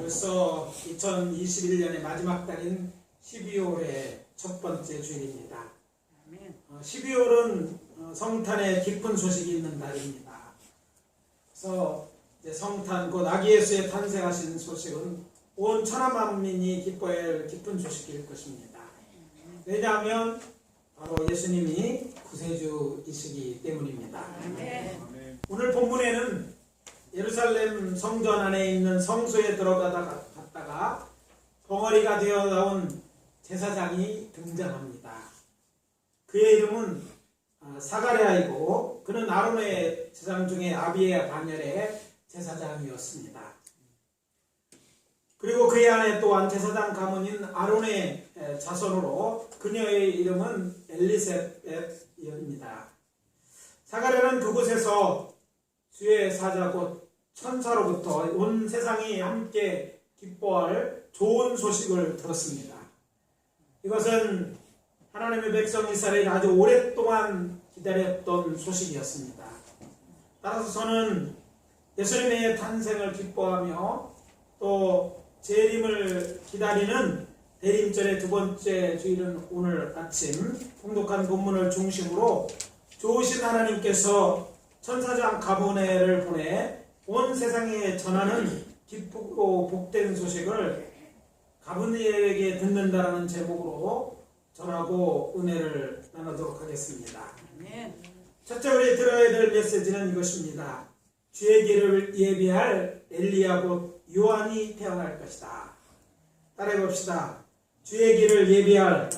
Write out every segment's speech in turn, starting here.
벌써 2021년의 마지막 달인 12월의 첫 번째 주일입니다. 12월은 성탄의 기쁜 소식이 있는 달입니다. 그래서 이제 성탄 곧 아기 예수의 탄생하신 소식은 온 천하 만민이 기뻐해야 할 기쁜 소식일 것입니다. 왜냐하면 바로 예수님이 구세주이시기 때문입니다. 오늘 본문에는 예루살렘 성전 안에 있는 성소에 들어갔다가 벙어리가 되어 나온 제사장이 등장합니다. 그의 이름은 사가랴이고 그는 아론의 제사장 중에 아비의 반열의 제사장이었습니다. 그리고 그의 아내 또한 제사장 가문인 아론의 자손으로 그녀의 이름은 엘리사벳입니다. 사가랴는 그곳에서 주의 사자 곧 천사로부터 온 세상이 함께 기뻐할 좋은 소식을 들었습니다. 이것은 하나님의 백성 이스라엘이 아주 오랫동안 기다렸던 소식이었습니다. 따라서 저는 예수님의 탄생을 기뻐하며 또 재림을 기다리는 대림절의 두 번째 주일은 오늘 아침 통독한 본문을 중심으로 좋으신 하나님께서 천사장 가브리엘을 보내 온 세상에 전하는 기쁘고 복된 소식을 가브리엘에게 듣는다라는 제목으로 전하고 은혜를 나누도록 하겠습니다. 첫째 우리 들어야 될 메시지는 이것입니다. 주의 길을 예비할 엘리야 곧 요한이 태어날 것이다. 따라해 봅시다. 주의 길을 예비할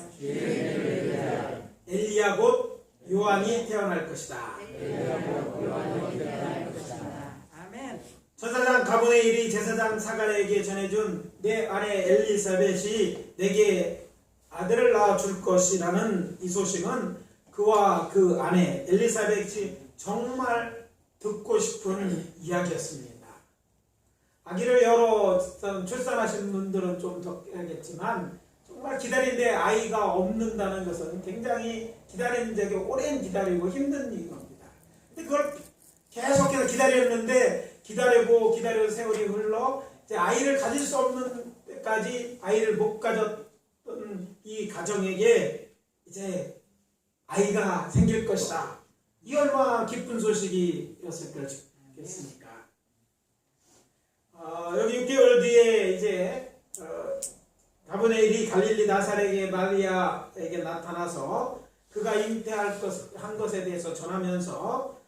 엘리야 곧 요한이 태어날 것이다. 천사장 가브리엘이 제사장 사가랴에게 전해준 내 아내 엘리사벳이 내게 아들을 낳아줄 것이라는 이 소식은 그와 그 아내 엘리사벳이 정말 듣고 싶은 이야기였습니다. 아기를 여러 출산하신 분들은 좀 적겠지만 정말 기다리는데 아이가 없는다는 것은 굉장히 기다리는 적이 오랜 기다리고 힘든 일인 겁니다. 근데 그걸 계속해서 기다렸는데 기다리고 세월이 흘러 이제 아이를 가질 수 없는 때까지 아이를 못 가졌던 이 가정에게 이제 아이가 생길 것이다. 이 얼마나 기쁜 소식이었을 것겠습니까? 여기 6개월 뒤에 이제 가브리엘이 갈릴리 나사렛의 마리아에게 나타나서 그가 잉태한 것에 대해서 전하면서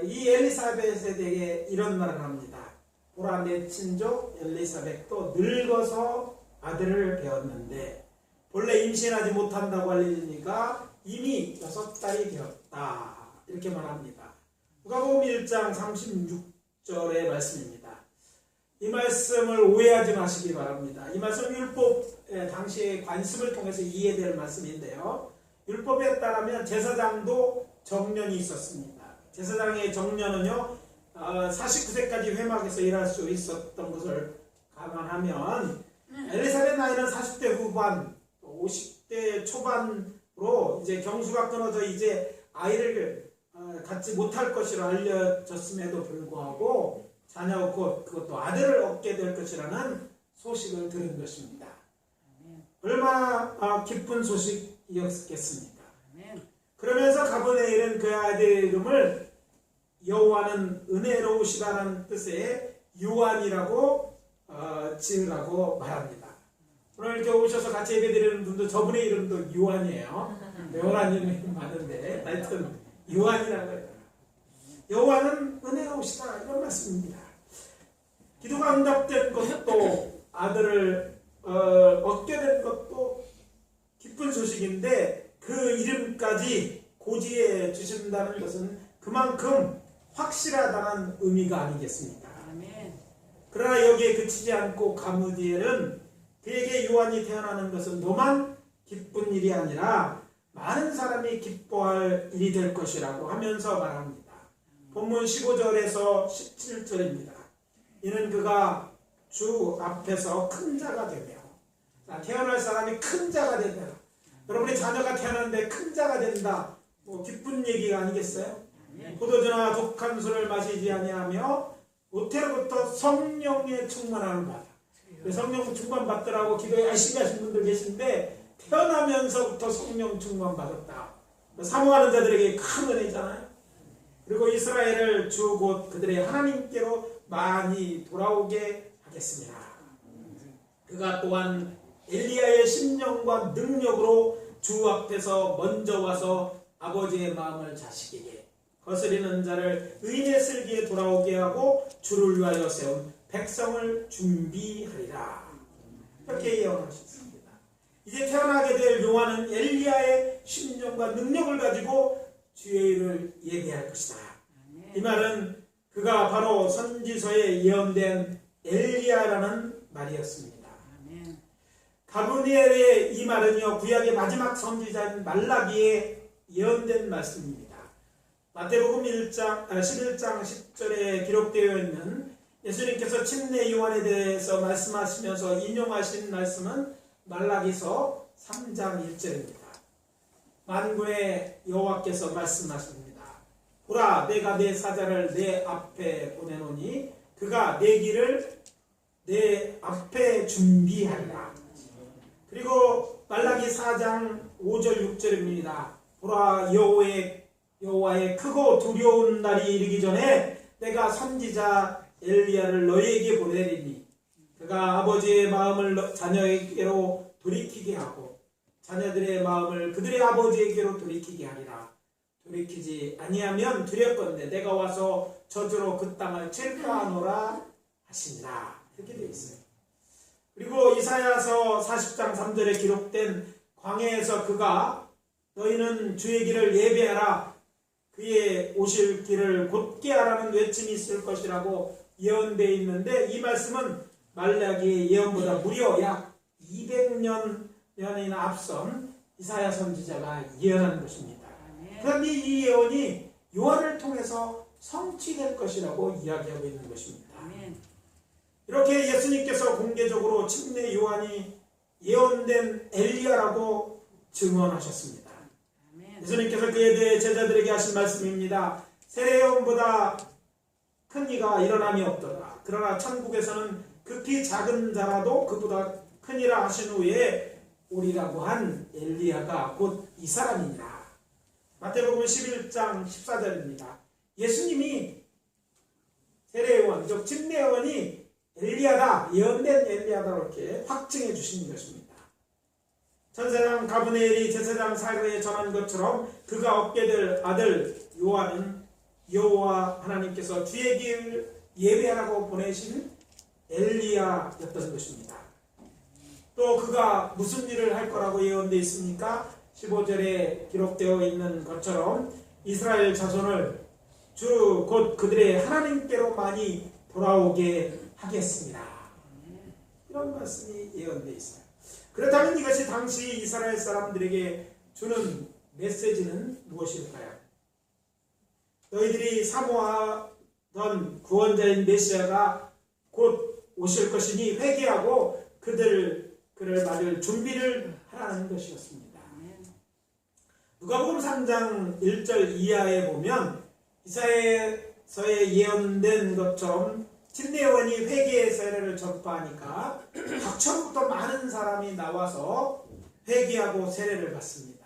이 엘리사벳에 대해 이런 말을 합니다. 보라 내 친족 엘리사벳도 늙어서 아들을 배웠는데 본래 임신하지 못한다고 알려지니까 이미 6달이 되었다. 이렇게 말합니다. 누가복음 1장 36절의 말씀입니다. 이 말씀을 오해하지 마시기 바랍니다. 이 말씀은 율법 당시의 관습을 통해서 이해될 말씀인데요. 율법에 따르면 제사장도 정년이 있었습니다. 제사장의 정년은요 49세까지 회막에서 일할 수 있었던 것을 감안하면 엘리사벳 나이는 40대 후반 50대 초반으로 이제 경수가 끊어져 이제 아이를 갖지 못할 것이라 알려졌음에도 불구하고 자녀 곧 그것도 아들을 얻게 될 것이라는 소식을 들은 것입니다. 얼마나 기쁜 소식이었겠습니까? 그러면서 가브리엘은 그 아들의 이름을 여호와는 은혜로우시다는 뜻의 요한이라고 지으라고 말합니다. 오늘 이렇게 오셔서 같이 예배드리는 분도 저분의 이름도 요한이에요. 요한 이름이 많은데 하여튼 요한이라고 해요. 여호와는 은혜로우시다 이런 말씀입니다. 기도가 응답된 것도 아들을 얻게 된 것도 기쁜 소식인데 그 이름까지 고지해 주신다는 것은 그만큼 확실하다는 의미가 아니겠습니까? 그러나 여기에 그치지 않고 가브리엘은 그에게 요한이 태어나는 것은 너만 기쁜 일이 아니라 많은 사람이 기뻐할 일이 될 것이라고 하면서 말합니다. 본문 15절에서 17절입니다. 이는 그가 주 앞에서 큰 자가 되며 태어날 사람이 큰 자가 된다. 여러분의 자녀가 태어났는데 큰 자가 된다. 기쁜 얘기가 아니겠어요? 포도주나 독한 술을 마시지 아니하며 모태로부터 성령의 충만함을 받아 성령 충만 받더라고 기도 열심히 하신 분들 계신데 태어나면서부터 성령 충만 받았다. 사모하는 자들에게 큰 은혜잖아요. 그리고 이스라엘을 주 곧 그들의 하나님께로 많이 돌아오게 하겠습니다. 그가 또한 엘리야의 심령과 능력으로 주 앞에서 먼저 와서 아버지의 마음을 자식에게 거스리는 자를 의인의 슬기에 돌아오게 하고 주를 위하여 세운 백성을 준비하리라. 이렇게 예언하셨습니다. 이제 태어나게 될 요한은 엘리야의 심령과 능력을 가지고 주의 일을 예배할 것이다. 이 말은 그가 바로 선지서에 예언된 엘리야라는 말이었습니다. 가브리엘의 이 말은요, 구약의 마지막 선지자인 말라기에 예언된 말씀입니다. 마태복음 11장 10절에 기록되어 있는 예수님께서 침례 요한에 대해서 말씀하시면서 인용하신 말씀은 말라기서 3장 1절입니다. 만군의 여호와께서 말씀하십니다. 보라, 내가 내 사자를 내 앞에 보내노니 그가 내 길을 내 앞에 준비하리라. 그리고 말라기 4장 5절 6절입니다. 보라, 여호와의 크고 두려운 날이 이르기 전에 내가 선지자 엘리야를 너희에게 보내리니 그가 아버지의 마음을 자녀에게로 돌이키게 하고 자녀들의 마음을 그들의 아버지에게로 돌이키게 하리라. 돌이키지 아니하면 두렵건대 내가 와서 저주로 그 땅을 칠까하노라 하시니라. 이렇게 되어 있어요. 그리고 이사야서 40장 3절에 기록된 광야에서 그가 너희는 주의 길을 예배하라 그의 오실 길을 곧게 하라는 외침이 있을 것이라고 예언되어 있는데 이 말씀은 말라기의 예언보다 무려 약 200년이나 앞선 이사야 선지자가 예언한 것입니다. 그런데 이 예언이 요한을 통해서 성취될 것이라고 이야기하고 있는 것입니다. 이렇게 예수님께서 공개적으로 침례 요한이 예언된 엘리야라고 증언하셨습니다. 예수님께서 그에 대해 제자들에게 하신 말씀입니다. 세례요한보다 큰 이가 일어남이 없더라. 그러나 천국에서는 극히 작은 자라도 그보다 크니라 하신 후에 오리라고 한 엘리야가 곧 이 사람이니라. 마태복음 11장 14절입니다. 예수님이 세례요한, 즉 침례요한이 엘리야다, 예언된 엘리야다 이렇게 확증해 주신 것입니다. 천사장 가브리엘이 제사장 사가랴에 전한 것처럼 그가 얻게 될 아들 요한은 여호와 하나님께서 주의 길 예배하라고 보내신 엘리야였던 것입니다. 또 그가 무슨 일을 할 거라고 예언되어 있습니까? 15절에 기록되어 있는 것처럼 이스라엘 자손을 주 곧 그들의 하나님께로 많이 돌아오게 하겠습니다. 이런 말씀이 예언되어 있어요. 그렇다면 이것이 당시 이스라엘 사람들에게 주는 메시지는 무엇일까요? 너희들이 사모하던 구원자인 메시아가 곧 오실 것이니 회개하고 그를 맞을 준비를 하라는 것이었습니다. 누가복음 3장 1절 이하에 보면 이사야서에 예언된 것처럼 침례 요한이 회개의 세례를 전파하니까 각처로부터 많은 사람이 나와서 회개하고 세례를 받습니다.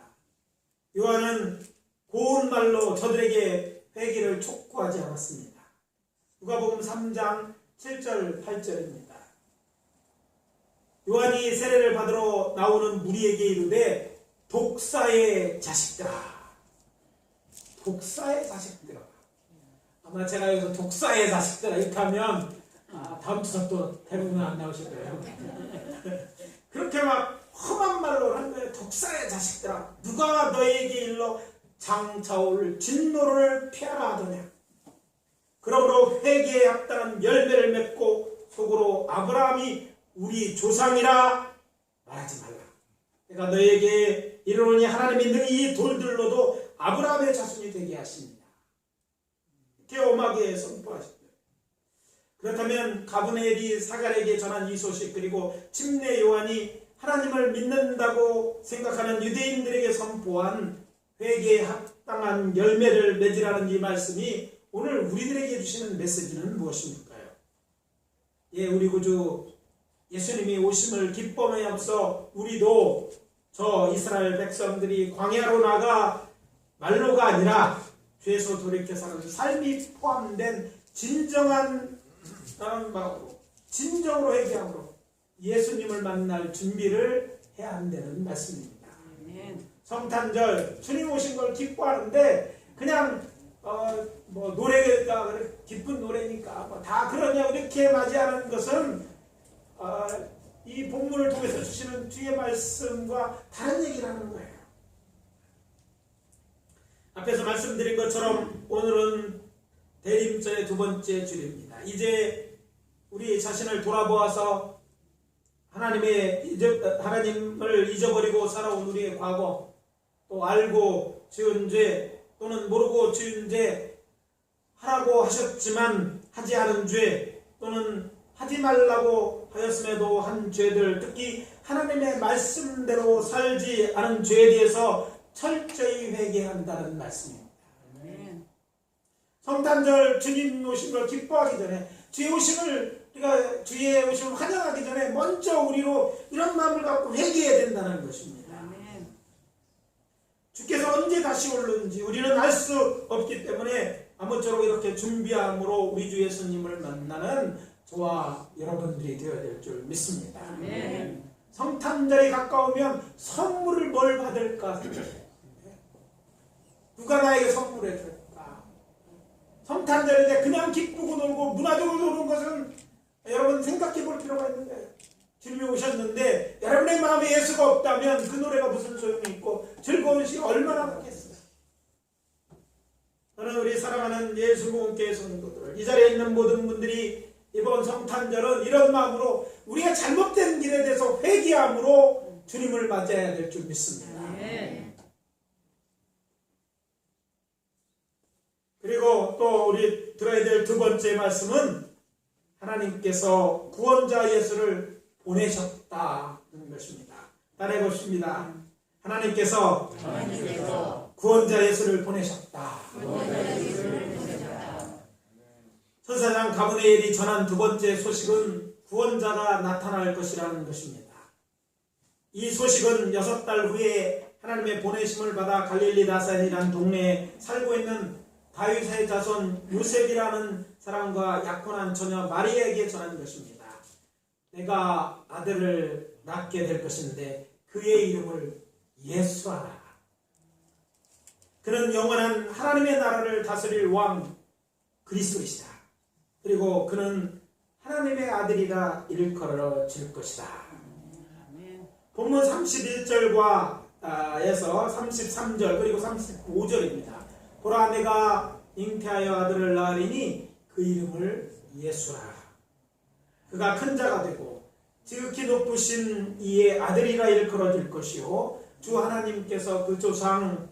요한은 고운 말로 저들에게 회개를 촉구하지 않았습니다. 누가복음 3장 7절 8절입니다. 요한이 세례를 받으러 나오는 무리에게 이르되 독사의 자식들아. 독사의 자식들아. 아마 제가 여기서 독사의 자식들아 이렇게 하면 다음 주사 또 대부분 안 나오실 거예요. 그렇게 막 험한 말로 한 거예요. 독사의 자식들아. 누가 너에게 일러 장차올 진노를 피하라 하더냐. 그러므로 회개에 합당한 열매를 맺고 속으로 아브라함이 우리 조상이라 말하지 말라. 내가 너에게 이르노니 하나님이 능히 이 돌들로도 아브라함의 자손이 되게 하십니다. 이렇게 엄하게 선포하셨어요. 그렇다면 가브리엘이 사가랴에게 전한 이 소식, 그리고 침례 요한이 하나님을 믿는다고 생각하는 유대인들에게 선포한 회개에 합당한 열매를 맺으라는 이 말씀이 오늘 우리들에게 주시는 메시지는 무엇입니까요? 예, 우리 구주 예수님이 오심을 기쁨에 앞서 우리도 저 이스라엘 백성들이 광야로 나가 말로가 아니라 죄에서 돌이켜 사는 삶이 포함된 진정한 마음으로 진정으로 회개함으로 예수님을 만날 준비를 해야 한다는 말씀입니다. 성탄절 주님 오신 걸 기뻐하는데 그냥 뭐 노래가 기쁜 노래니까 뭐 다 그러냐 이렇게 맞이하는 것은 이 본문을 통해서 주시는 주의 말씀과 다른 얘기를 하는 거예요. 앞에서 말씀드린 것처럼 오늘은 대림절의 두 번째 주일입니다. 이제 우리 자신을 돌아보아서 하나님을 잊어버리고 살아온 우리의 과거, 또 알고 지은 죄 또는 모르고 지은 죄, 하라고 하셨지만 하지 않은 죄 또는 하지 말라고 하였음에도 한 죄들, 특히 하나님의 말씀대로 살지 않은 죄에 대해서 철저히 회개한다는 말씀입니다. 성탄절 주님 오신 걸 기뻐하기 전에 주의 오심을 우리가 주의 오심을 환영하기 전에 먼저 우리로 이런 마음을 갖고 회개해야 된다는 것입니다. 주께서 언제 다시 오는지 우리는 알 수 없기 때문에 아무쪼록 이렇게 준비함으로 우리 주 예수님을 만나는 저와 여러분들이 되어야 될 줄 믿습니다. 성탄절이 가까우면 선물을 뭘 받을까 생각해요. 누가 나에게 선물해 줄까? 성탄절인데 그냥 기쁘고 놀고 문화적으로 노는 것은 여러분 생각해 볼 필요가 있는 거예요. 주님이 오셨는데 여러분의 마음에 예수가 없다면 그 노래가 무슨 소용이 있고 즐거운 시간 얼마나 받겠어요. 저는 우리 사랑하는 예수공교회 성도들, 이 자리에 있는 모든 분들이 이번 성탄절은 이런 마음으로 우리가 잘못된 길에 대해서 회개함으로 주님을 맞이해야 될 줄 믿습니다. 그리고 또 우리 들어야 될 두 번째 말씀은 하나님께서 구원자 예수를 보내셨다는 것입니다. 따라해 보십니다. 하나님께서 구원자 예수를 보내셨다. 천사장 가브리엘이 전한 두 번째 소식은 구원자가 나타날 것이라는 것입니다. 이 소식은 6달 후에 하나님의 보내심을 받아 갈릴리 나사렛이라는 동네에 살고 있는 다윗의 자손 요셉이라는 사람과 약혼한 처녀 마리아에게 전한 것입니다. 내가 아들을 낳게 될 것인데 그의 이름을 예수하라. 그는 영원한 하나님의 나라를 다스릴 왕 그리스도이시다. 그리고 그는 하나님의 아들이라 일컬어질 것이다. 본문 31절과 에서 33절 그리고 35절입니다. 보라 내가 잉태하여 아들을 낳으리니 그 이름을 예수라. 그가 큰 자가 되고 지극히 높으신 이의 아들이라 일컬어질 것이요 주 하나님께서 그 조상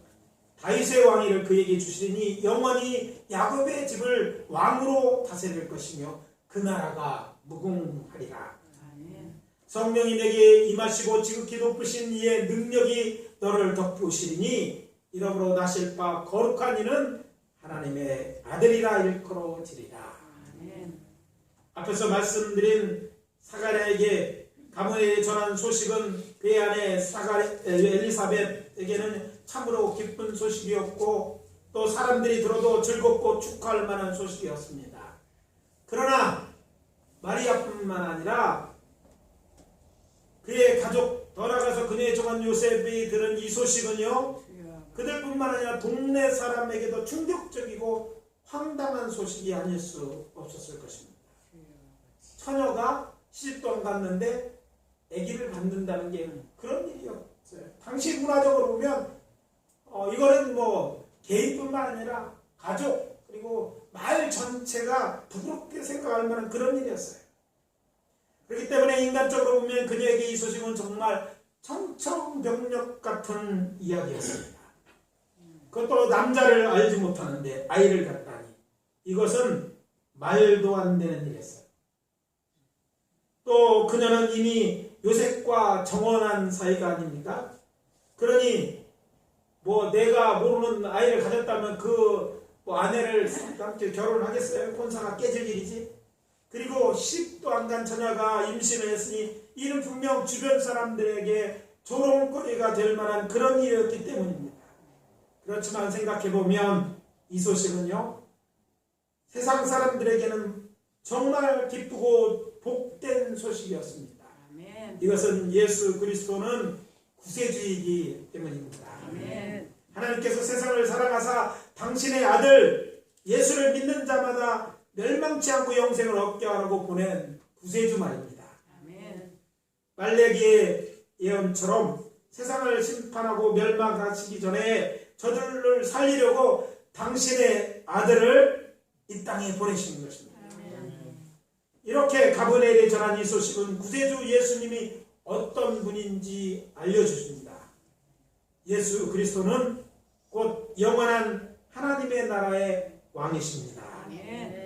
다윗의 왕위를 그에게 주시리니 영원히 야곱의 집을 왕으로 다스릴 것이며 그 나라가 무궁하리라. 성령이 내게 임하시고 지극히 높으신 이의 능력이 너를 덮으시리니 이러므로 나실 바 거룩한 이는 하나님의 아들이라 일컬어지리라. 앞에서 말씀드린 사가랴에게 가브리엘이 전한 소식은 그의 아내 엘리사벳에게는 참으로 기쁜 소식이었고 또 사람들이 들어도 즐겁고 축하할 만한 소식이었습니다. 그러나 마리아뿐만 아니라 그의 가족 더 나아가서 그녀의 종한 요셉이 들은 이 소식은요 그들뿐만 아니라 동네 사람에게도 충격적이고 황당한 소식이 아닐 수 없었을 것입니다. 처녀가 시집도 안 갔는데 아기를 갖는다는 게 그런 일이었어요. 당시 문화적으로 보면 이거는 뭐 개인뿐만 아니라 가족 그리고 마을 전체가 부끄럽게 생각할 만한 그런 일이었어요. 그렇기 때문에 인간적으로 보면 그녀에게 이 소식은 정말 청천벽력 같은 이야기였습니다. 그것도 남자를 알지 못하는데 아이를 갖다니 이것은 말도 안 되는 일이었어요. 또 그녀는 이미 요셉과 정원한 사이가 아닙니까? 그러니 뭐 내가 모르는 아이를 가졌다면 그 뭐 아내를 함께 결혼하겠어요? 혼사가 깨질 일이지. 그리고 10도 안 간 처녀가 임신을 했으니 이는 분명 주변 사람들에게 조롱거리가 될 만한 그런 일이었기 때문입니다. 그렇지만 생각해보면 이 소식은요, 세상 사람들에게는 정말 기쁘고 복된 소식이었습니다. 아멘. 이것은 예수 그리스도는 구세주이기 때문입니다. 아멘. 하나님께서 세상을 사랑하사 당신의 아들 예수를 믿는 자마다 멸망치 않고 영생을 얻게 하라고 보낸 구세주 말입니다. 아멘. 말레기의 예언처럼 세상을 심판하고 멸망하시기 전에 저들을 살리려고 당신의 아들을 이 땅에 보내신 것입니다. 이렇게 가브리엘이 전한 이 소식은 구세주 예수님이 어떤 분인지 알려주십니다. 예수 그리스도는 곧 영원한 하나님의 나라의 왕이십니다. 아멘.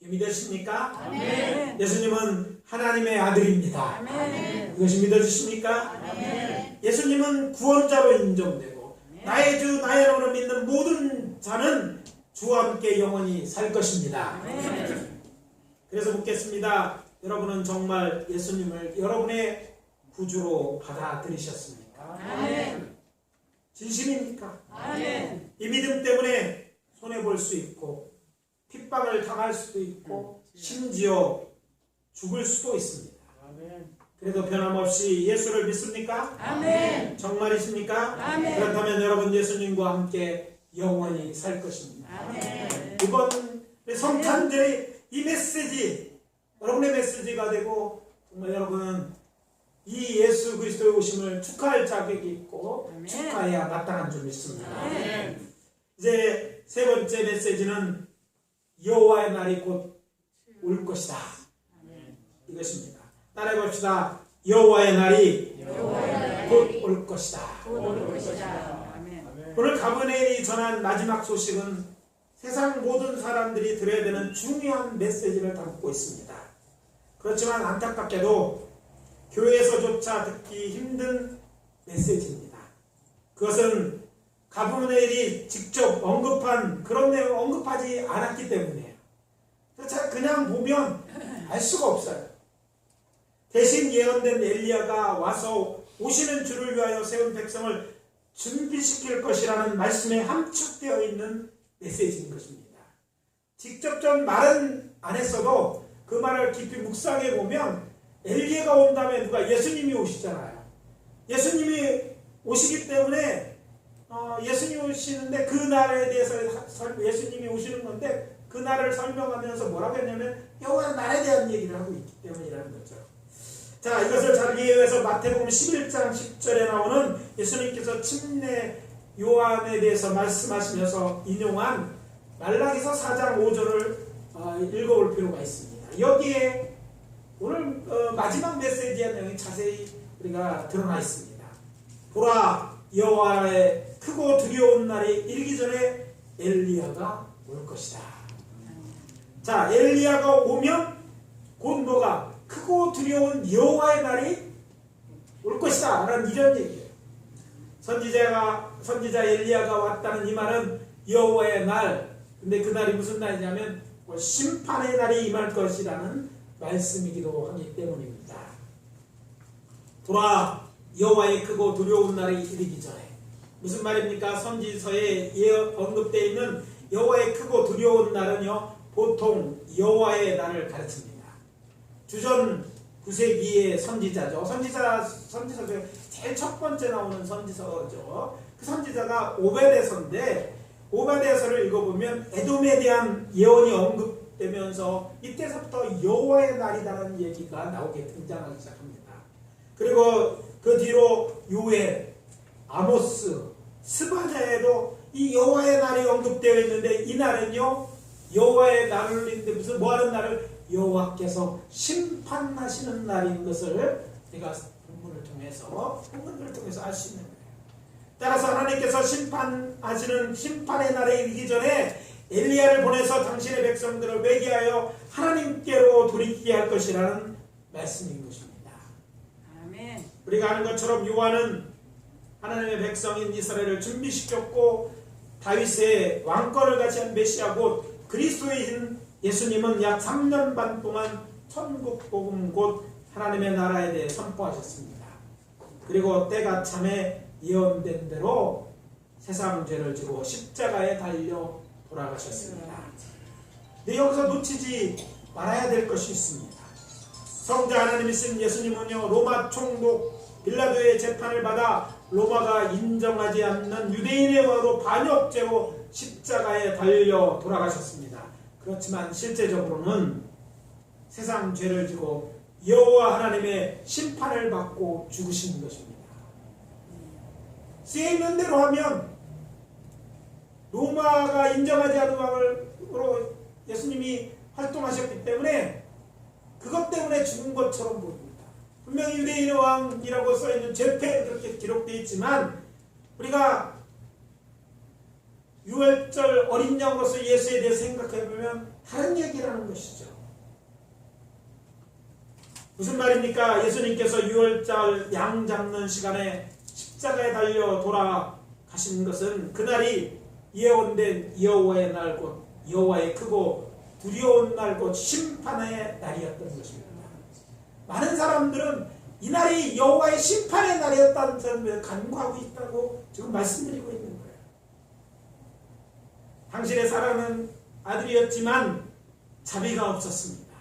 믿으십니까? 아멘. 예수님은 하나님의 아들입니다. 아멘. 이것이 믿어지십니까? 아멘. 예수님은 구원자로 인정되고 아멘. 나의 주 나의 이름으로 믿는 모든 자는 주와 함께 영원히 살 것입니다. 아멘. 그래서 묻겠습니다. 여러분은 정말 예수님을 여러분의 구주로 받아들이셨습니까? 아멘. 진심입니까? 아멘. 이 믿음 때문에 손해볼 수 있고 핍박을 당할 수도 있고 심지어 죽을 수도 있습니다. 그래도 변함없이 예수를 믿습니까? 아멘. 정말이십니까? 아멘. 그렇다면 여러분 예수님과 함께 영원히 살 것입니다. 아멘. 이번 성탄절이 이 메시지 여러분의 메시지가 되고 정말 여러분은 이 예수 그리스도의 오심을 축하할 자격이 있고 아멘. 축하해야 마땅한 줄 믿습니다. 아멘. 이제 세 번째 메시지는 여호와의 날이 곧 올 것이다. 이것입니다. 따라해 봅시다. 여호와의 날이 곧 올 것이다. 올 것이다. 아멘. 오늘 가브리엘이 전한 마지막 소식은 세상 모든 사람들이 들어야 되는 중요한 메시지를 담고 있습니다. 그렇지만 안타깝게도 교회에서조차 듣기 힘든 메시지입니다. 그것은 가브리엘이 직접 언급한 그런 내용을 언급하지 않았기 때문이에요. 그냥 보면 알 수가 없어요. 대신 예언된 엘리야가 와서 오시는 주를 위하여 세운 백성을 준비시킬 것이라는 말씀에 함축되어 있는 메시지인 것입니다. 직접적 말은 안 했어도 그 말을 깊이 묵상해 보면 엘리야가 온 다음에 누가 예수님이 오시잖아요. 예수님이 오시기 때문에 예수님이 오시는데 그 날에 대해서 예수님이 오시는 건데 그 날을 설명하면서 뭐라고 했냐면 여호와 날에 대한 얘기를 하고 있기 때문이라는 거죠. 자, 이것을 잘 이해해서 마태복음 11장 10절에 나오는 예수님께서 침례 요한에 대해서 말씀하시면서 인용한 말라기서 4장 5절을 읽어볼 필요가 있습니다. 여기에 오늘 마지막 메시지의 내용이 자세히 우리가 드러나 있습니다. 보라, 여호와의 크고 두려운 날이 이르기 전에 엘리야가 올 것이다. 자, 엘리야가 오면 곧 뭐가 크고 두려운 여호와의 날이 올 것이다 라는 이런 얘기예요. 선지자 엘리야가 왔다는 이 말은 여호와의 날, 근데 그 날이 무슨 날이냐면 심판의 날이 임할 것이라는 말씀이기도 하기 때문입니다. 보라, 여호와의 크고 두려운 날이 이르기 전에. 무슨 말입니까? 선지서에 언급되어 있는 여호와의 크고 두려운 날은요, 보통 여호와의 날을 가르칩니다. 주전 9세기의 선지자죠. 선지서 중에 제일 첫 번째 나오는 선지서죠. 그 선지자가 오베데서인데, 오베데서를 읽어보면 에돔에 대한 예언이 언급되면서 이때서부터 여호와의 날이라는 얘기가 나오게 등장하기 시작합니다. 그리고 그 뒤로 요엘, 아모스, 스바냐에도 이 여호와의 날이 언급되어 있는데, 이 날은요 여호와의 날을 있는데 무슨 뭐하는 날을 여호와께서 심판하시는 날인 것을 우리가 본문을 통해서 알 수 있는 거예요. 따라서 하나님께서 심판하시는 심판의 날에 이르기 전에 엘리야를 보내서 당신의 백성들을 회개하여 하나님께로 돌이키게 할 것이라는 말씀인 것입니다. 아멘. 우리가 아는 것처럼 요한은 하나님의 백성인 이스라엘을 준비시켰고 다윗의 왕권을 가지한 메시아 곧 그리스도이신 예수님은 약 3년 반 동안 천국 복음 곧 하나님의 나라에 대해 선포하셨습니다. 그리고 때가 참에 예언된 대로 세상 죄를 지고 십자가에 달려 돌아가셨습니다. 근데 여기서 놓치지 말아야 될 것이 있습니다. 성자 하나님이 쓴 예수님은요, 로마 총독 빌라도의 재판을 받아 로마가 인정하지 않는 유대인의 와로 반역죄로 십자가에 달려 돌아가셨습니다. 그렇지만 실제적으로는 세상 죄를 지고 여호와 하나님의 심판을 받고 죽으신 것입니다. 쓰여있는 대로 하면 로마가 인정하지 않은 왕으로 예수님이 활동하셨기 때문에 그것 때문에 죽은 것처럼 보입니다. 분명히 유대인의 왕이라고 써있는 죄패 그렇게 기록되어 있지만 우리가 유월절 어린 양으로서 예수에 대해 생각해보면 다른 얘기라는 것이죠. 무슨 말입니까? 예수님께서 유월절 양 잡는 시간에 십자가에 달려 돌아가신 것은 그날이 예언된 여호와의 날 곧 여호와의 크고 두려운 날 곧 심판의 날이었던 것입니다. 많은 사람들은 이날이 여호와의 심판의 날이었다는 점을 간구하고 있다고 지금 말씀드리고 있는 거예요. 당신의 사랑은 아들이었지만 자비가 없었습니다.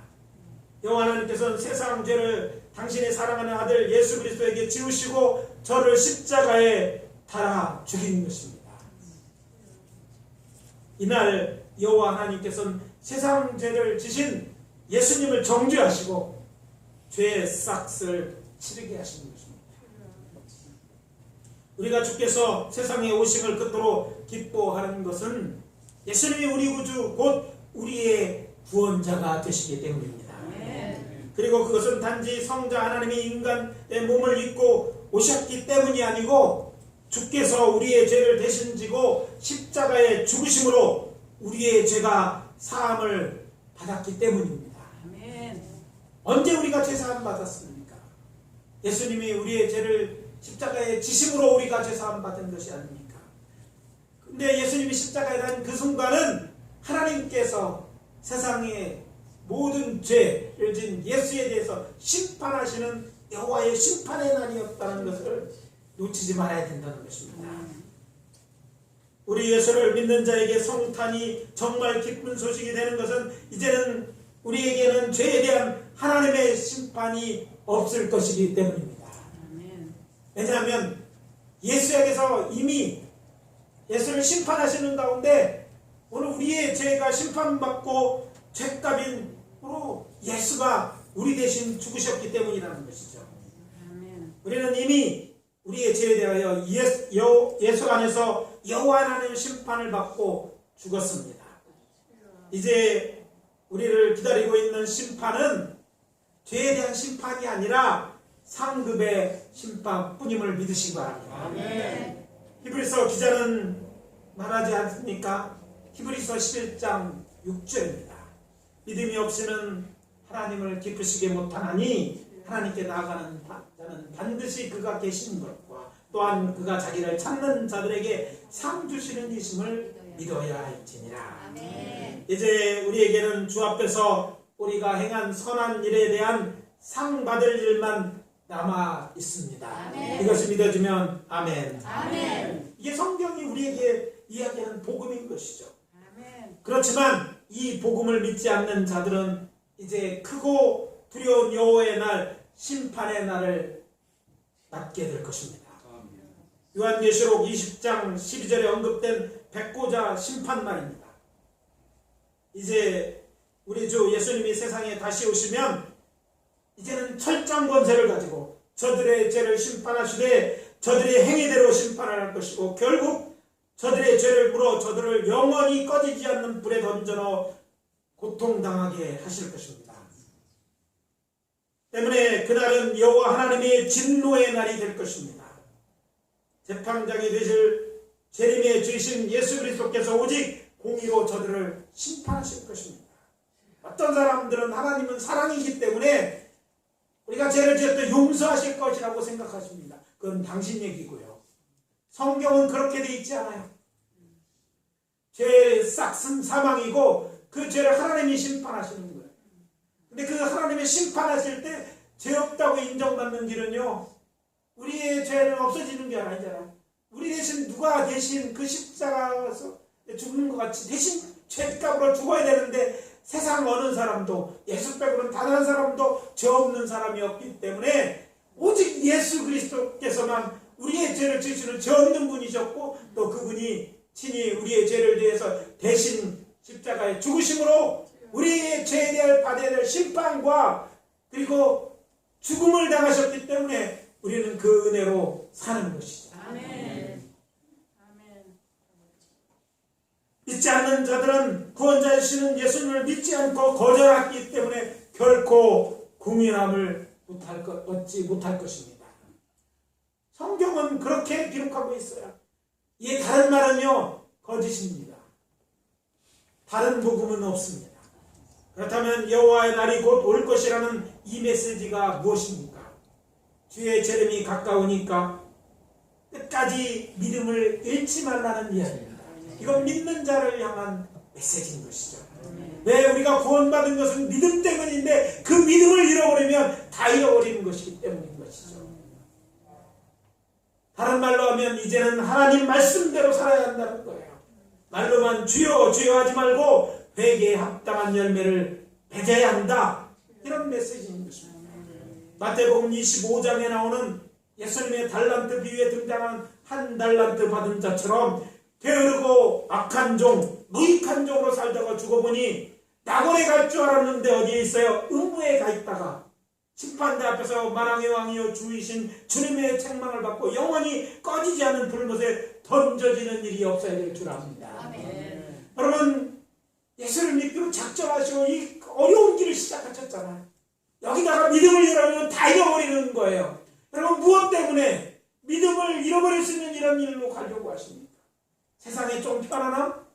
여호와 하나님께서는 세상 죄를 당신의 사랑하는 아들 예수 그리스도에게 지우시고 저를 십자가에 달아 죽인 것입니다. 이날 여호와 하나님께서는 세상 죄를 지신 예수님을 정죄하시고 죄의 싹을 치르게 하신 것입니다. 우리가 주께서 세상에 오심을 끝으로 기뻐하는 것은 예수님이 우리 구주 곧 우리의 구원자가 되시기 때문입니다. 그리고 그것은 단지 성자 하나님이 인간의 몸을 입고 오셨기 때문이 아니고 주께서 우리의 죄를 대신 지고 십자가에 죽으심으로 우리의 죄가 사함을 받았기 때문입니다. 아멘. 언제 우리가 죄 사함 받았습니까? 예수님이 우리의 죄를 십자가에 지심으로 우리가 죄 사함 받은 것이 아닙니까? 근데 예수님이 십자가에 단 그 순간은 하나님께서 세상의 모든 죄를 진 예수에 대해서 심판하시는 여호와의 심판의 날이었다는 것을 놓치지 말아야 된다는 것입니다. 우리 예수를 믿는 자에게 성탄이 정말 기쁜 소식이 되는 것은 이제는 우리에게는 죄에 대한 하나님의 심판이 없을 것이기 때문입니다. 왜냐하면 예수에게서 이미 예수를 심판하시는 가운데 오늘 우리의 죄가 심판받고 죄값으로 예수가 우리 대신 죽으셨기 때문이라는 것이죠. 우리는 이미 우리의 죄에 대하여 예수 안에서 여호와 하나님의 심판을 받고 죽었습니다. 이제 우리를 기다리고 있는 심판은 죄에 대한 심판이 아니라 상급의 심판뿐임을 믿으시기 바랍니다. 아멘. 히브리서 기자는 말하지 않습니까? 히브리서 11장 6절입니다. 믿음이 없이는 하나님을 기쁘시게 못하나니 하나님께 나아가는 자는 반드시 그가 계신 것과 또한 그가 자기를 찾는 자들에게 상 주시는 이심을 믿어야 할지니라. 아멘. 이제 우리에게는 주 앞에서 우리가 행한 선한 일에 대한 상 받을 일만 남아 있습니다. 아멘. 이것을 믿어주면 아멘. 아멘. 이게 성경이 우리에게 이야기하는 복음인 것이죠. 아멘. 그렇지만 이 복음을 믿지 않는 자들은 이제 크고 두려운 여호와의 날, 심판의 날을 맞게 될 것입니다. 요한계시록 20장 12절에 언급된 백고자 심판날입니다. 이제 우리 주 예수님이 세상에 다시 오시면 이제는 철장 권세를 가지고 저들의 죄를 심판하시되 저들의 행위대로 심판을 할 것이고 결국 저들의 죄를 물어 저들을 영원히 꺼지지 않는 불에 던져넣어 고통당하게 하실 것입니다. 때문에 그날은 여호와 하나님의 진노의 날이 될 것입니다. 재판장이 되실 재림의 주이신 예수 그리스도께서 오직 공의로 저들을 심판하실 것입니다. 어떤 사람들은 하나님은 사랑이기 때문에 우리가 죄를 지을 때 용서하실 것이라고 생각하십니다. 그건 당신 얘기고요. 성경은 그렇게 돼 있지 않아요. 죄의 싹은 사망이고 그 죄를 하나님이 심판하시는 거예요. 근데 그 하나님이 심판하실 때 죄 없다고 인정받는 길은요, 우리의 죄는 없어지는 게 아니잖아요. 우리 대신 누가 대신 그 십자가에서 죽는 것 같이 대신 죄값으로 죽어야 되는데, 세상 어느 사람도 예수 빼고는 단 한 사람도 죄 없는 사람이 없기 때문에 오직 예수 그리스도께서만 우리의 죄를 지시는 죄 없는 분이셨고, 또 그분이 친히 우리의 죄를 위해서 대신 십자가에 죽으심으로 우리의 죄에 대해 받아야 될 심판과 그리고 죽음을 당하셨기 때문에 우리는 그 은혜로 사는 것이죠. 아멘. 아멘. 믿지 않는 자들은 구원자 되시는 예수님을 믿지 않고 거절했기 때문에 결코 궁일함을 얻지 못할 것입니다. 성경은 그렇게 기록하고 있어요. 이 다른 말은요, 거짓입니다. 다른 복음은 없습니다. 그렇다면 여호와의 날이 곧 올 것이라는 이 메시지가 무엇입니까? 주의 재림이 가까우니까 끝까지 믿음을 잃지 말라는 이야기입니다. 이건 믿는 자를 향한 메시지인 것이죠. 왜 우리가 구원받은 것은 믿음 때문인데 그 믿음을 잃어버리면 다 잃어버리는 것이기 때문인 것이죠. 다른 말로 하면 이제는 하나님 말씀대로 살아야 한다는 거예요. 말로만 주여 주여 하지 말고 회개에 합당한 열매를 맺어야 한다. 이런 메시지인 것입니다. 마태복음 25장에 나오는 예수님의 달란트 비유에 등장한 한 달란트 받은 자처럼 게으르고 악한 종, 무익한 종으로 살다가 죽어보니 낙원에 갈 줄 알았는데 어디에 있어요? 음부에 가 있다가 심판대 앞에서 만왕의 왕이요 주이신 주님의 책망을 받고 영원히 꺼지지 않는 불못에 던져지는 일이 없어야 될 줄 압니다. 아멘. 여러분, 예수를 믿기로 작정하시고 이 어려운 길을 시작하셨잖아요. 여기다가 믿음을 잃어버리면 다 잃어버리는 거예요. 여러분, 무엇 때문에 믿음을 잃어버릴 수 있는 이런 일로 가려고 하십니까? 세상에 좀 편안함?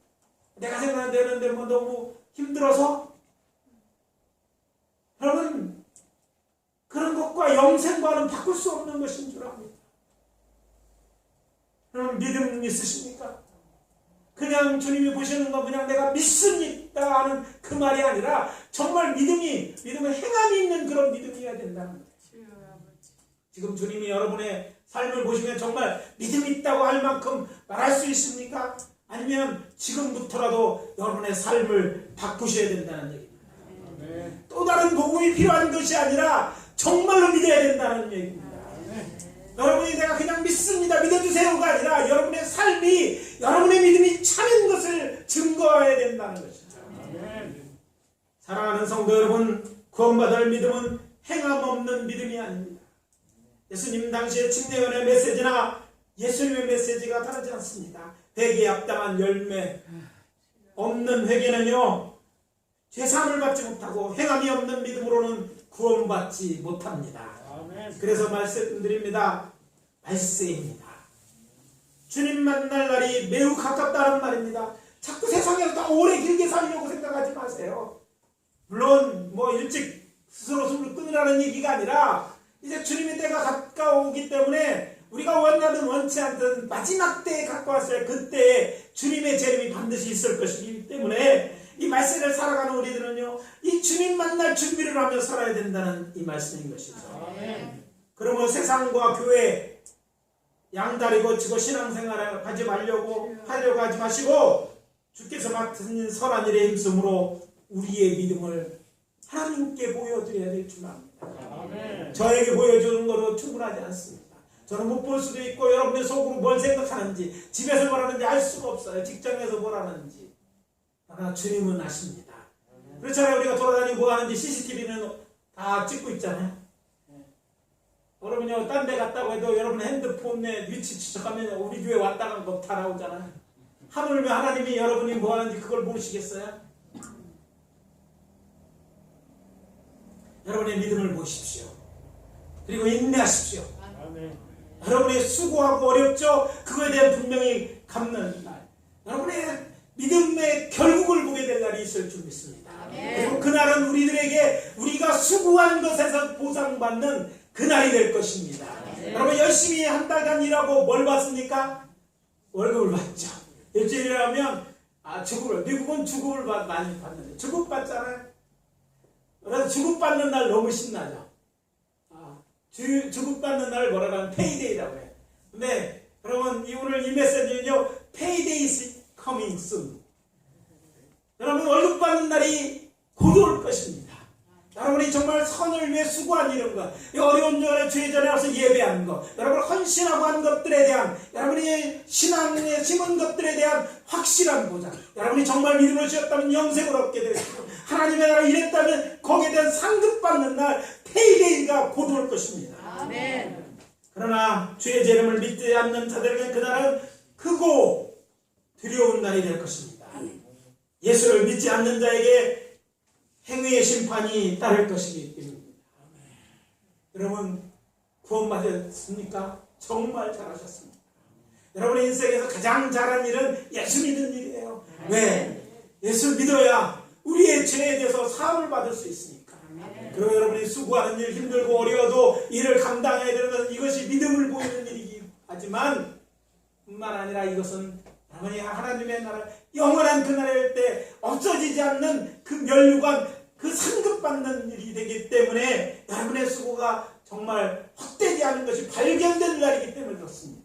내가 생각되는데 뭐 너무 힘들어서? 여러분, 그런 것과 영생과는 바꿀 수 없는 것인 줄 압니다. 여러분, 믿음 있으십니까? 그냥 주님이 보시는 거 그냥 내가 믿습니다 하는 그 말이 아니라 정말 믿음은 행함이 있는 그런 믿음이어야 된다는 거예요. 지금 주님이 여러분의 삶을 보시면 정말 믿음이 있다고 할 만큼 말할 수 있습니까? 아니면 지금부터라도 여러분의 삶을 바꾸셔야 된다는 얘기입니다. 또 다른 복음이 필요한 것이 아니라 정말로 믿어야 된다는 얘기입니다. 여러분이 내가 그냥 믿습니다, 믿어주세요가 아니라 여러분의 삶이, 여러분의 믿음이 참인 것을 증거해야 된다는 것이죠. 사랑하는 성도 여러분, 구원받을 믿음은 행함 없는 믿음이 아닙니다. 예수님 당시의 침례원의 메시지나 예수님의 메시지가 다르지 않습니다. 회개에 합당한 열매 없는 회개는요, 죄사함을 받지 못하고 행함이 없는 믿음으로는 구원받지 못합니다. 그래서 말씀드립니다. 말세입니다. 주님 만날 날이 매우 가깝다는 말입니다. 자꾸 세상에서 더 오래 길게 살려고 생각하지 마세요. 물론 뭐 일찍 스스로 숨을 끊으라는 얘기가 아니라 이제 주님의 때가 가까우기 때문에 우리가 원하든 원치 않든 마지막 때에 가까웠어요. 그때에 주님의 재림이 반드시 있을 것이기 때문에 이 말세를 살아가는 우리들은요, 이 주님 만날 준비를 하며 살아야 된다는 이 말씀인 것이죠. 그러면 세상과 교회 양다리 거치고 신앙생활을 하려고 하지 마시고 주께서 맡은 선한 일에 힘쓰므로 우리의 믿음을 하나님께 보여드려야 될 줄 압니다. 저에게 보여주는 것으로 충분하지 않습니다. 저는 못 볼 수도 있고 여러분의 속으로 뭘 생각하는지, 집에서 뭘 하는지 알 수가 없어요. 직장에서 뭘 하는지. 그러나 주님은 아십니다. 그렇잖아요. 우리가 돌아다니고 뭐 하는지 CCTV는 다 찍고 있잖아요. 여러분이 딴 데 갔다고 해도 여러분 핸드폰에 위치 추적하면 우리 교회 왔다 간 거 다 나오잖아요. 하물며 하나님이 여러분이 뭐 하는지 그걸 모르시겠어요? 여러분의 믿음을 보십시오. 그리고 인내하십시오. 여러분이 수고하고 어렵죠? 그거에 대한 분명히 갚는 날. 여러분의 믿음의 결국을 보게 될 날이 있을 줄 믿습니다. 그리고 그날은 우리들에게 우리가 수고한 것에서 보상받는 그날이 될 것입니다. 여러분 열심히 한 달간 일하고 뭘 받습니까? 월급을 받죠. 일주일이라면 미국은 죽음을 많이 받는데 주급받잖아요. 그래서 주급받는 날 너무 신나죠. 주급받는 날 뭐라고 하면 페이데이라고 해요. 근데 여러분 오늘 이 메시지는요, 페이데이 is coming soon. 여러분 월급 받는 날이 곧 올 것입니다. 여러분이 정말 선을 위해 수고한 이런 것, 이 어려운 절에 주의 전에 와서 예배하는 것, 여러분 헌신하고 한 것들에 대한 여러분이 신앙에 심은 것들에 대한 확실한 보장, 여러분이 정말 믿음을 지었다면 영생을 얻게 될 것이고 하나님의 나라 일했다면 거기에 대한 상급받는 날 페이데이가 곧 올 것입니다. 아멘. 그러나 주의 이름을 믿지 않는 자들에게 그날은 크고 두려운 날이 될 것입니다. 예수를 믿지 않는 자에게 행위의 심판이 따를 것이기 때문입니다. 여러분 구원받았습니까? 정말 잘하셨습니다. 여러분의 인생에서 가장 잘한 일은 예수 믿는 일이에요. 왜? 예수 믿어야 우리의 죄에 대해서 사함을 받을 수 있으니까. 그리고 여러분이 수고하는 일, 힘들고 어려워도 일을 감당해야 되는 것은 이것이 믿음을 보이는 일이긴 하지만 뿐만 아니라 이것은 여러분이 하나님의 나라 영원한 그 나라일 때 없어지지 않는 그 면류관, 그 상급받는 일이 되기 때문에 여러분의 수고가 정말 헛되지 않은 것이 발견된 날이기 때문에 그렇습니다.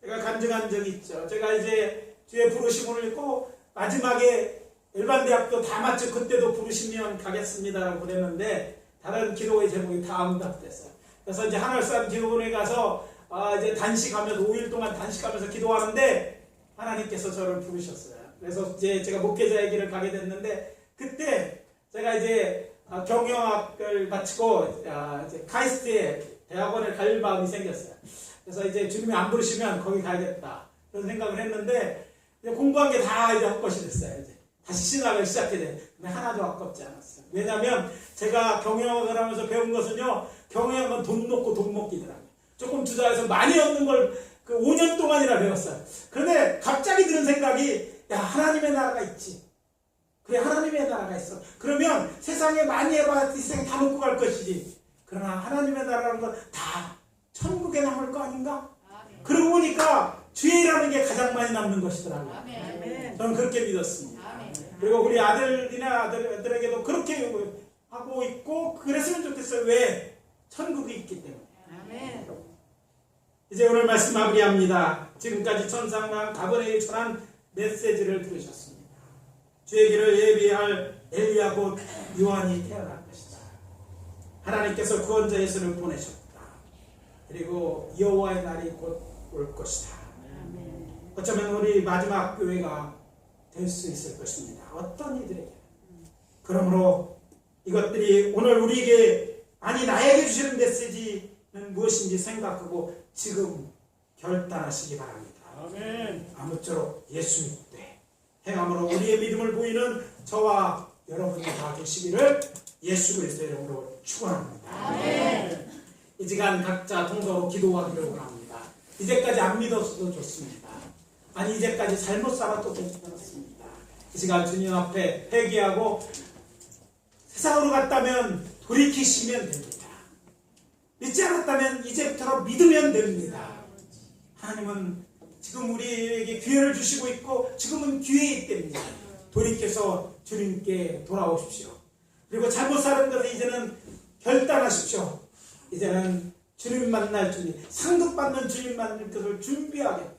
제가 간증한 적이 있죠. 제가 이제 주의 부르심을 읽고 마지막에 일반대학교 다 마치고 그때도 부르시면 가겠습니다라고 그랬는데 다른 기도의 제목이 다 응답됐어요. 그래서 이제 하늘산 기도원에 가서 이제 단식하면서 5일 동안 단식하면서 기도하는데 하나님께서 저를 부르셨어요. 그래서 이제 제가 목회자의 길을 가게 됐는데 그때 제가 이제 경영학을 마치고 이제 카이스트의 대학원에 갈 마음이 생겼어요. 그래서 이제 주님이 안 부르시면 거기 가야겠다 그런 생각을 했는데 이제 공부한 게 다 이제 헛것이 됐어요. 이제 다시 신학을 시작해야 돼. 근데 하나도 아깝지 않았어요. 왜냐하면 제가 경영학을 하면서 배운 것은요, 경영학은 돈 놓고 돈 먹기더라고요. 조금 투자해서 많이 얻는 걸 그 5년 동안이나 배웠어요. 그런데 갑자기 드는 생각이, 야, 하나님의 나라가 있지. 그래, 하나님의 나라가 있어. 그러면 세상에 많이 해봐 이 세상 다 놓고 갈 것이지. 그러나 하나님의 나라라는 건 다 천국에 남을 거 아닌가? 아멘. 그러고 보니까 주의라는 게 가장 많이 남는 것이더라고요. 아멘. 저는 그렇게 믿었습니다. 아멘. 그리고 우리 아들이나 아들에게도 그렇게 하고 있고 그랬으면 좋겠어요. 왜? 천국이 있기 때문에. 아멘. 이제 오늘 말씀 마무리합니다. 지금까지 천상강 가버네에 전한 메시지를 들으셨습니다. 주의 길을 예비할 엘리야 곧 요한이 태어날 것이다. 하나님께서 구원자 예수를 보내셨다. 그리고 여호와의 날이 곧 올 것이다. 어쩌면 우리 마지막 교회가 될 수 있을 것입니다. 어떤 이들에게. 그러므로 이것들이 오늘 우리에게 아니 나에게 주시는 메시지는 무엇인지 생각하고 지금 결단하시기 바랍니다. 아멘. 아무쪼록 예수 믿되 행함으로 우리의 믿음을 보이는 저와 여러분이 다 되시기를 예수 그리스도의 이름으로 축원합니다. 아멘. 이 시간 각자 통성으로 기도하기를 원합니다. 이제까지 안 믿었어도 좋습니다. 아니 이제까지 잘못 살았도 괜찮았습니다. 이 시간 주님 앞에 회개하고 세상으로 갔다면 돌이키시면 됩니다. 믿지 않았다면 이제부터 믿으면 됩니다. 하나님은 지금 우리에게 기회를 주시고 있고 지금은 기회이기 때문에 돌이켜서 주님께 돌아오십시오. 그리고 잘못 사는 것을 이제는 결단하십시오. 이제는 주님 만날 주님, 상급받는 주님 만날 것을 준비하겠다.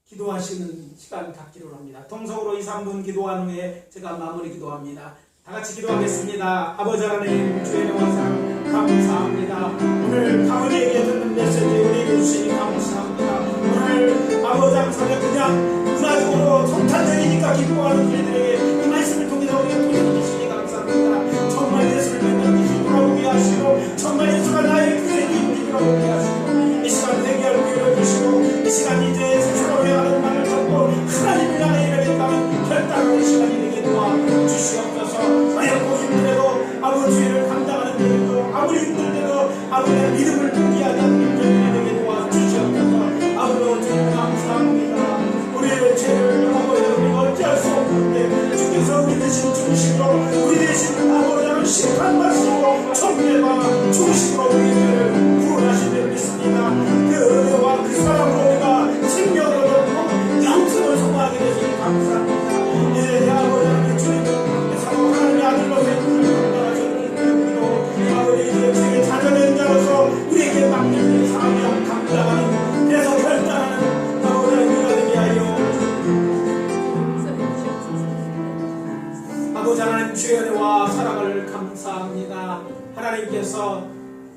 기도하시는 시간 갖기로 합니다. 통성으로 2, 3분 기도한 후에 제가 마무리 기도합니다. 다 같이 기도하겠습니다. 아버지 하나님, 주의 영광 감사합니다. 오늘 가은이에게 듣는 메시지 우리에게 주시니 감사합니다. 오늘 아버지 하나님 그냥 문화적으로 성탄절이니까 기도하는 우리들에게 이 말씀을 통해서 우리가 돌려주시니 감사합니다. 정말 예수를 믿는 것이 돌아오게 하시고 정말 예수가 나의 구세주님이 돌아오게 하시고 이 시간 회개할 기회를 주시고 이 시간 이제 세상으로 향하는 말을 잡고 하나님을 향해 이르겠다는 결단하는 시간이 되게 도와주시옵소서. 만약 힘들어도 아버지를 감당하는 일도 아무리 힘들어도 아버지의 믿음을 포기하지 않는 일들이 되게 도와주시옵소서. 아버지 감사합니다. 우리의 죄를 아버지 어찌할 수 없는데 주께서 우리 대신 죽으시고 우리 대신 아버지를 심판하시고 천대와 죽으시고 우리의 죄를 구원하신 줄 믿습니다. 그 은혜와 그 사랑으로 우리가 생명을 얻고 영생을 소망하게 되시니 감사합니다. 하나님께서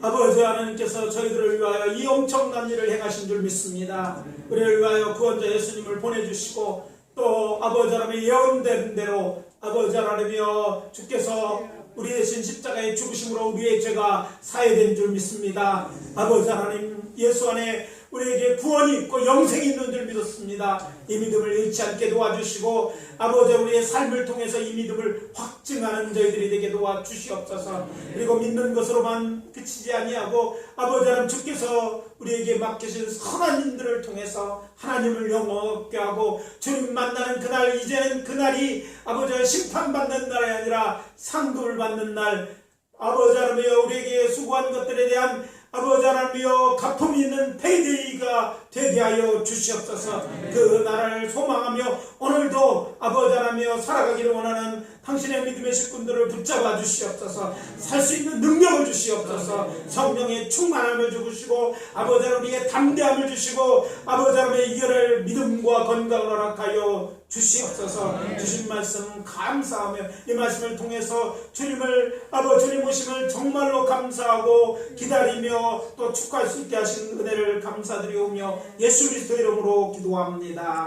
아버지 하나님께서 저희들을 위하여 이 엄청난 일을 행하신 줄 믿습니다. 우리를 위하여 구원자 예수님을 보내주시고 또 아버지 하나님의 예언된 대로 아버지 하나님이여 주께서 우리 대신 십자가의 죽으심으로 우리의 죄가 사해된 줄 믿습니다. 아버지 하나님 예수 안에 우리에게 구원이 있고 영생이 있는 줄 믿었습니다. 이 믿음을 잃지 않게 도와주시고 아버지 우리의 삶을 통해서 이 믿음을 확증하는 저희들이 되게 도와주시옵소서. 그리고 믿는 것으로만 그치지 아니하고 아버지 하나님 주께서 우리에게 맡기신 선한 인들을 통해서 하나님을 영원하게 하고 주님 만나는 그날, 이제는 그날이 아버지 심판받는 날이 아니라 상급을 받는 날, 아버지 하나님이여 우리에게 수고한 것들에 대한 아버지 하나님이여 가품이 있는 페이데이가 되게 하여 주시옵소서. 그 나라를 소망하며 오늘도 아버지 하나님이여 살아가기를 원하는 당신의 믿음의 식구들을 붙잡아 주시옵소서. 살 수 있는 능력을 주시옵소서. 성령의 충만함을 주시고 아버지 하나님의 담대함을 주시고 아버지 하나님의 이겨낼 믿음과 건강을 허락하여 주시옵소서. 주신 말씀 감사하며 이 말씀을 통해서 주님을 주님 오심을 정말로 감사하고 기다리며 또 축하할 수 있게 하신 은혜를 감사드리오며 예수 그리스도 이름으로 기도합니다.